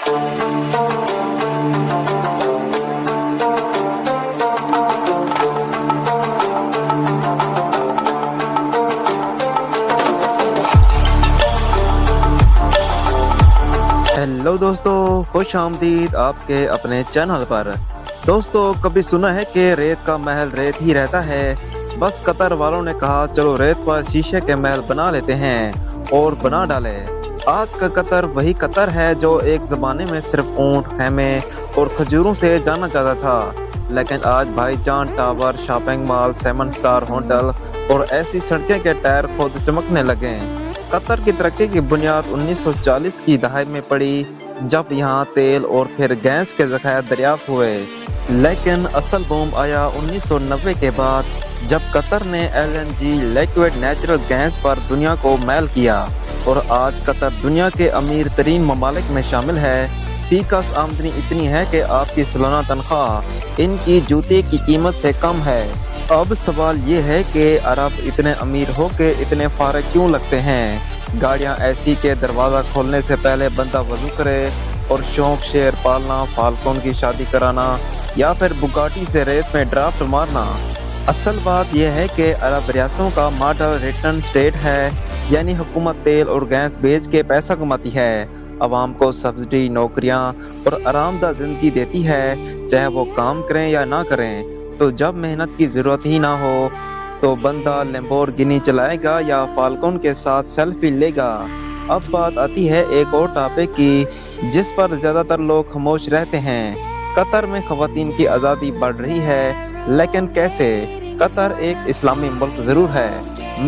Hello दोस्तों, खुश आमदीद आपके अपने चैनल पर। दोस्तों, कभी सुना है कि रेत का महल रेत ही रहता है। बस कतर वालों ने कहा चलो रेत पर शीशे के महल बना लेते हैं और बना डाले। आज का कतर वही कतर है जो एक जमाने में सिर्फ ऊंट, खेमे और खजूरों से जाना जाता था, लेकिन आज भाईजान tower, shopping mall, 7 star hotel और ऐसी सड़कें के टायर खुद चमकने लगे। कतर की तरक्की की बुनियाद 1940 की दहाई में पड़ी, जब यहाँ तेल और फिर गैस के ज़खायर दरियाफ्त हुए। लेकिन असल बूम आया 1990 के बाद, जब कतर ने LNG लिक्विड नेचुरल गैस पर दुनिया को मैल किया और आज कतर दुनिया के अमीर तरीन ममालिक में शामिल है। फीकस आमदनी इतनी है कि आपकी सालाना तनख्वाह इनकी जूते की कीमत से कम है। अब सवाल ये है कि अरब इतने अमीर हो के इतने फारग क्यों लगते हैं। गाड़ियां ऐसी के दरवाज़ा खोलने से पहले बंदा वजू करे और शौक शेर पालना, फाल्कन की शादी कराना या फिर बुगाटी से रेत में ड्राफ्ट मारना। असल बात यह है कि अरब रियासतों का मॉडल रिटर्न स्टेट है, यानी हुकूमत तेल और गैस बेच के पैसा कमाती है, अवाम को सब्सिडी, नौकरियां और आरामदा जिंदगी देती है, चाहे वो काम करें या ना करें। तो जब मेहनत की जरूरत ही ना हो तो बंदा लैम्बोर्गिनी चलाएगा या फाल्कन के साथ सेल्फी लेगा। अब बात आती है एक और टॉपिक की, जिस पर ज्यादातर लोग खामोश रहते हैं। कतर में खवातीन की आज़ादी बढ़ रही है, लेकिन कैसे? कतर एक इस्लामी मुल्क जरूर है,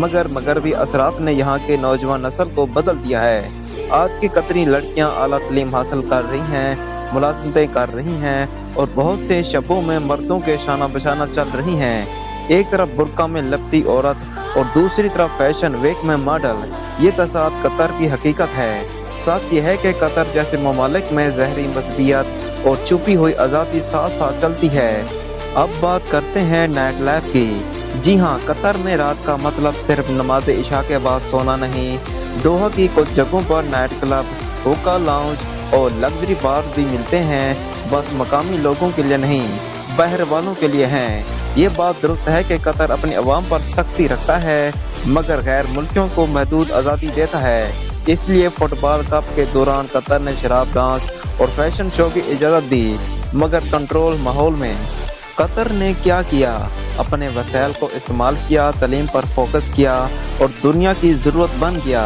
मगर मगरबी असरात ने यहाँ के नौजवान नस्ल को बदल दिया है। आज की कतरी लड़कियाँ आला तालीम हासिल कर रही हैं, मुलाजमतें कर रही हैं और बहुत से शबों में मर्दों के शाना बशाना चल रही हैं। एक तरफ बुर्का में लपटी औरत और दूसरी तरफ फैशन वीक में मॉडल। ये तसाद कतर की हकीकत है। सच ये है कि कतर जैसे ममालिक में जहरी मजबूरियत और छुपी हुई आज़ादी साथ साथ चलती है। अब बात करते हैं नाइट लाइफ की। जी हाँ, कतर में रात का मतलब सिर्फ नमाज इशा के बाद सोना नहीं। दोहा की कुछ जगहों पर नाइट क्लब, हुक्का लाउंज और लग्जरी बार भी मिलते हैं, बस मकामी लोगों के लिए नहीं, बाहर वालों के लिए हैं। ये बात दुरुस्त है कि कतर अपनी अवाम पर सख्ती रखता है, मगर गैर मुल्कियों को महदूद आज़ादी देता है। इसलिए फुटबॉल कप के दौरान कतर ने शराब, डांस और फैशन शो की इजाज़त दी, मगर कंट्रोल माहौल में। कतर ने क्या किया? अपने वसाइल को इस्तेमाल किया, तालीम पर फोकस किया और दुनिया की ज़रूरत बन गया।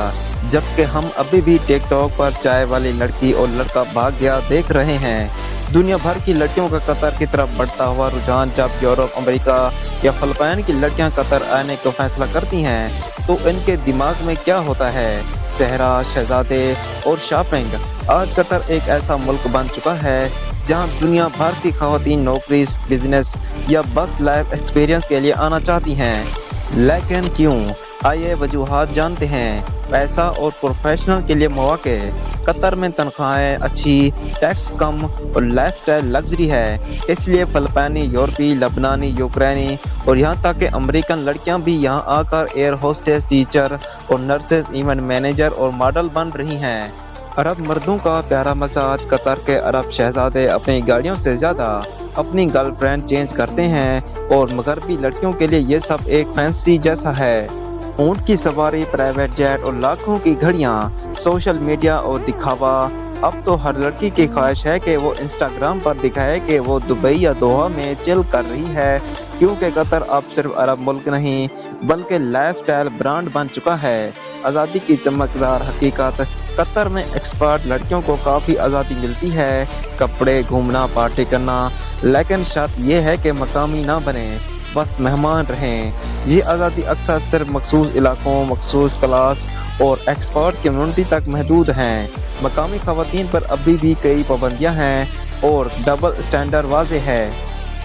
जबकि हम अभी भी टिकटॉक पर चाय वाली लड़की और लड़का भाग गया देख रहे हैं। दुनिया भर की लड़कियों का कतर की तरफ बढ़ता हुआ रुझान जब यूरोप, अमेरिका या फिलिपाइन की लड़कियां कतर आने का फैसला करती हैं, तो इनके दिमाग में क्या होता है? सहरा, शहजादे और शॉपिंग। आज कतर एक ऐसा मुल्क बन चुका है जहां दुनिया भर की खवातीन नौकरी, बिजनेस या बस लाइफ एक्सपीरियंस के लिए आना चाहती हैं। लेकिन क्यों? आइए वजूहात जानते हैं। पैसा और प्रोफेशनल के लिए मौके। कतर में तनख्वाहें अच्छी, टैक्स कम और लाइफस्टाइल लग्जरी है, इसलिए फिलिपाइनी, यूरोपी, लबनानी, यूक्रेनी और यहाँ तक कि अमेरिकन लड़कियाँ भी यहाँ आकर एयर होस्टेस, टीचर और नर्सेज, इवेंट मैनेजर और मॉडल बन रही हैं। अरब मर्दों का प्यारा मजाज। कतर के अरब शहजादे अपनी गाड़ियों से ज़्यादा अपनी गर्लफ्रेंड चेंज करते हैं और मगरबी लड़कियों के लिए ये सब एक फैंसी जैसा है। ऊंट की सवारी, प्राइवेट जेट और लाखों की घड़ियां, सोशल मीडिया और दिखावा। अब तो हर लड़की की ख्वाहिश है कि वो इंस्टाग्राम पर दिखाए कि वो दुबई या दोहा में चिल कर रही है, क्योंकि कतर अब सिर्फ अरब मुल्क नहीं बल्कि लाइफस्टाइल ब्रांड बन चुका है। आज़ादी की चमकदार हकीकत। कतर में एक्सपर्ट लड़कियों को काफ़ी आज़ादी मिलती है, कपड़े, घूमना, पार्टी करना, लेकिन शर्त यह है कि मकामी ना बने, बस मेहमान रहें। ये आज़ादी अक्सर सिर्फ मखसूस इलाकों, मखसूस क्लास और एक्सपर्ट कम्युनिटी तक महदूद हैं। मकामी खवातीन पर अभी भी कई पाबंदियां हैं और डबल स्टैंडर्ड वाज़े है।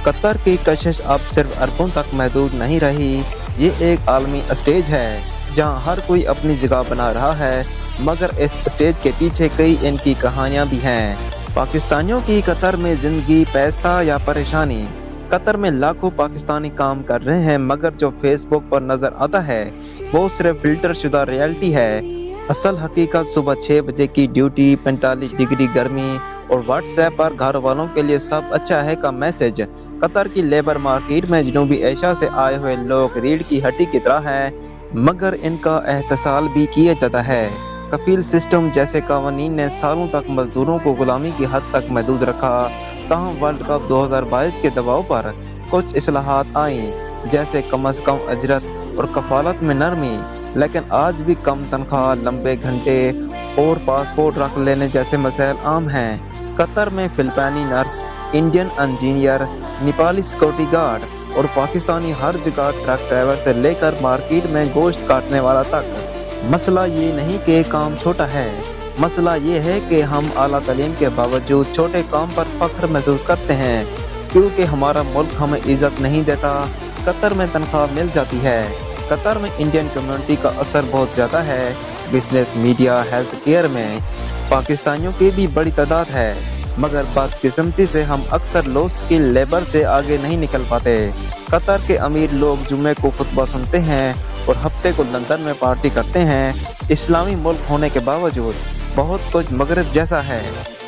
कतर की कशिश अब सिर्फ अरबों तक महदूद नहीं रही, ये एक आलमी स्टेज है जहां हर कोई अपनी जगह बना रहा है, मगर इस स्टेज के पीछे कई इनकी कहानियां भी हैं। पाकिस्तानियों की कतर में ज़िंदगी, पैसा या परेशानी। कतर में लाखों पाकिस्तानी काम कर रहे हैं, मगर जो फेसबुक पर नजर आता है वो सिर्फ फिल्टर शुदा रियलिटी है। असल हकीकत सुबह 6 बजे की ड्यूटी, 45 डिग्री गर्मी और व्हाट्सएप पर घर वालों के लिए सब अच्छा है का मैसेज। कतर की लेबर मार्केट में जनूबी एशिया से आए हुए लोग रीढ़ की हड्डी की तरह हैं, मगर इनका एहतसाल भी किया जाता है। कफील सिस्टम जैसे कानून ने सालों तक मजदूरों को गुलामी की हद तक महदूद रखा। ताहम वर्ल्ड कप 2022 के दबाव पर कुछ इस्लाहात आई, जैसे कम अज कम अजरत और कफालत में नरमी, लेकिन आज भी कम तनख्वाह, लंबे घंटे और पासपोर्ट रख लेने जैसे मसाइल आम हैं। कतर में Filipino nurse, Indian engineer, Nepali security guard और पाकिस्तानी हर जगह ट्रक ड्राइवर से लेकर मार्केट में गोश्त काटने वाला तक। मसला ये नहीं कि काम छोटा है, मसला ये है कि हम आला तालीम के बावजूद छोटे काम पर फख्र महसूस करते हैं, क्योंकि हमारा मुल्क हमें इज्जत नहीं देता। कतर में तनख्वाह मिल जाती है। कतर में इंडियन कम्युनिटी का असर बहुत ज़्यादा है। बिजनेस, मीडिया, हेल्थ केयर में पाकिस्तानियों की भी बड़ी तादाद है, मगर बदकिस्मती से हम अक्सर लो स्किल लेबर से आगे नहीं निकल पाते। कतर के अमीर लोग जुम्मे को खुतबा सुनते हैं और हफ्ते को लंदन में पार्टी करते हैं। इस्लामी मुल्क होने के बावजूद बहुत कुछ मगरब जैसा है,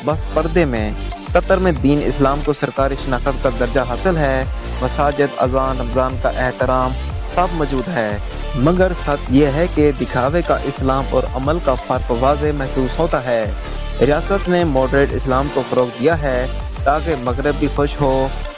बस पर्दे में। कतर में दीन इस्लाम को सरकारी शनाख्त का दर्जा हासिल है। मसाजिद, अजान, रमज़ान का एहतराम सब मौजूद है, मगर सच ये है कि दिखावे का इस्लाम और अमल का फ़र्क वाज़े महसूस होता है। रियासत ने मॉडरेट इस्लाम को फ़रोग़ दिया है ताकि मगरब भी खुश हो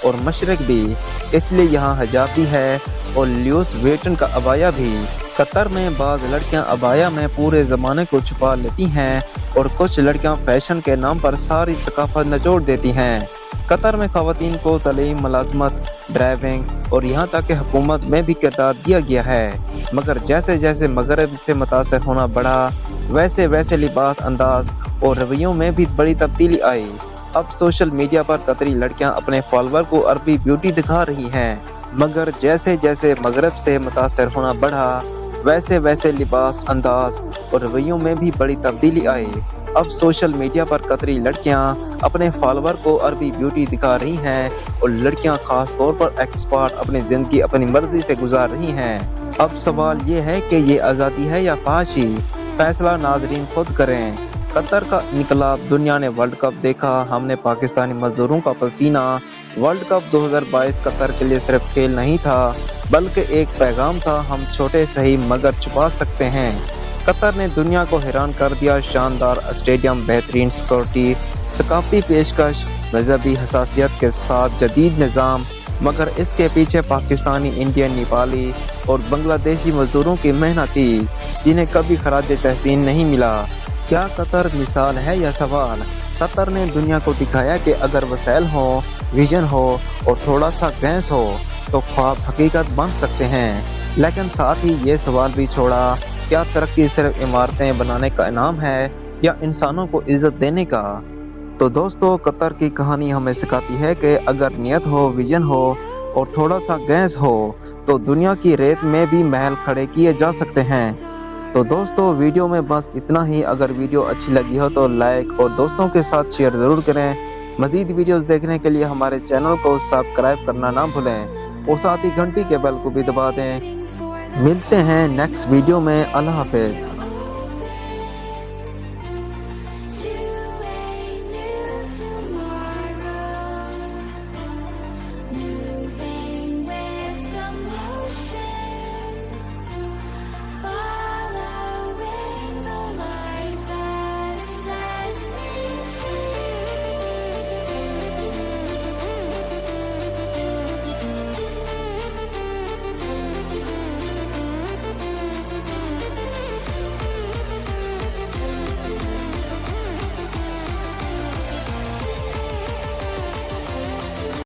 और मशरक़ भी, इसलिए यहाँ हिजाब भी है और ल्यूस वेटन का अबाया भी। कतर में बाज़ लड़कियाँ अबाया में पूरे ज़माने को छुपा लेती हैं और कुछ लड़कियाँ फैशन के नाम पर सारी सकाफत निचोड़ देती हैं। कतर में ख़वातीन को तालीम, मुलाज़मत, ड्राइविंग और यहाँ तक कि हुकूमत में भी किरदार दिया गया है, मगर जैसे जैसे मगरब से मुतासर होना बढ़ा, वैसे वैसे लिबास, अंदाज और रवैयों में भी बड़ी तब्दीली आई। अब सोशल मीडिया पर कतरी लड़कियां अपने फॉलोअर को अरबी ब्यूटी दिखा रही हैं, मगर जैसे जैसे मगरब से मुतासर होना बढ़ा, वैसे वैसे लिबास, अंदाज और रवैयों में भी बड़ी तब्दीली आई। अब सोशल मीडिया पर कतरी लड़कियां अपने फॉलोअर को अरबी ब्यूटी दिखा रही हैं और लड़कियां खास तौर पर एक्सपर्ट अपनी ज़िंदगी अपनी मर्जी से गुजार रही हैं। अब सवाल ये है कि ये आज़ादी है या फाशी, फैसला नाजरीन खुद करें। कतर का इनकलाब, दुनिया ने वर्ल्ड कप देखा, हमने पाकिस्तानी मजदूरों का पसीना। वर्ल्ड कप 2022 कतर के लिए सिर्फ खेल नहीं था, बल्कि एक पैगाम था, हम छोटे सही मगर छुपा सकते हैं। कतर ने दुनिया को हैरान कर दिया, शानदार स्टेडियम, बेहतरीन सिक्योरिटी, सकाफती पेशकश, मजहबी हसासियत के साथ जदीद निज़ाम, मगर इसके पीछे पाकिस्तानी, इंडियन, नेपाली और बांग्लादेशी मजदूरों की मेहनत थी, जिन्हें कभी खराज तहसीन नहीं मिला। क्या कतर मिसाल है या सवाल? कतर ने दुनिया को दिखाया कि अगर वसाइल हो, विजन हो और थोड़ा सा गैस हो तो ख्वाब हकीकत बन सकते हैं। लेकिन साथ ही ये सवाल भी छोड़ा, क्या तरक्की सिर्फ इमारतें बनाने का इनाम है या इंसानों को इज्जत देने का? तो दोस्तों, कतर की कहानी हमें सिखाती है कि अगर नियत हो, विजन हो और थोड़ा सा गैस हो तो दुनिया की रेत में भी महल खड़े किए जा सकते हैं। तो दोस्तों, वीडियो में बस इतना ही। अगर वीडियो अच्छी लगी हो तो लाइक और दोस्तों के साथ शेयर ज़रूर करें। मज़ीद वीडियोस देखने के लिए हमारे चैनल को सब्सक्राइब करना ना भूलें और साथ ही घंटी के बेल को भी दबा दें। मिलते हैं नेक्स्ट वीडियो में। अल्लाह हाफिज़।